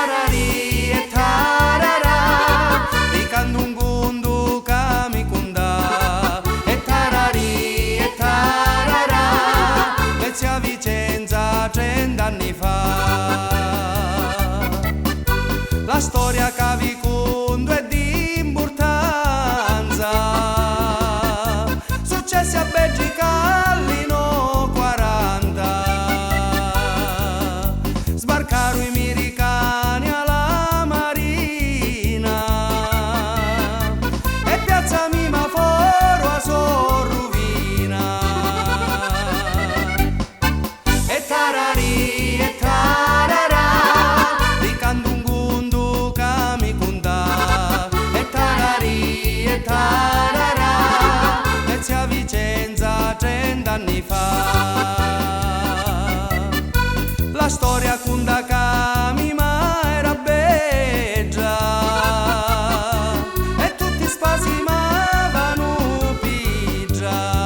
tarari e tararà, di candungundu camicunda, e tarari e tararà, Vezia Vicenza 30 anni fa. La storia cavicundo è di importanza, successi a Beggi Callino 40, sbarcarono i americani alla marina e piazza Mimaforo a Sorruvina. E tarari e tararà, di candungundu camicunda, e tarari e tararà, Vezia Vicenza 30 anni fa. La storia cunda cami ma era beggia e tutti spasimavano pigia.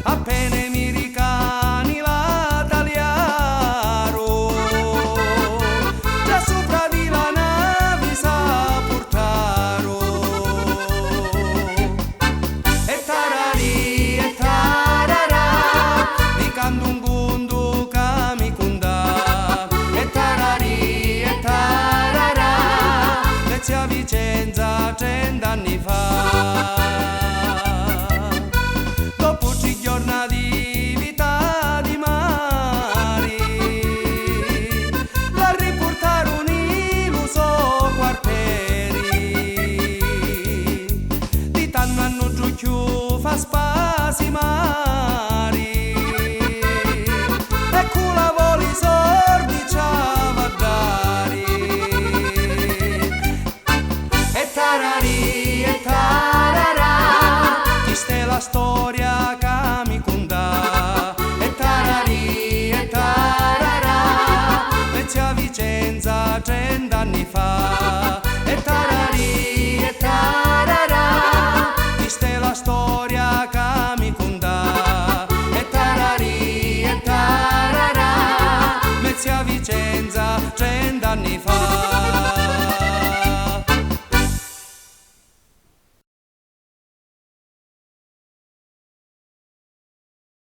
Appena i americani la tagliaro, già sopra di la nave s'apportaro. E tarari e tararà, di candungundu camicunda, e tarari e tararà, Vezia Vicenza 30 anni fa. Dopo 3 giorni di vita di mari, la riportarono in uso quartieri, di tanto hanno giù fa spasima.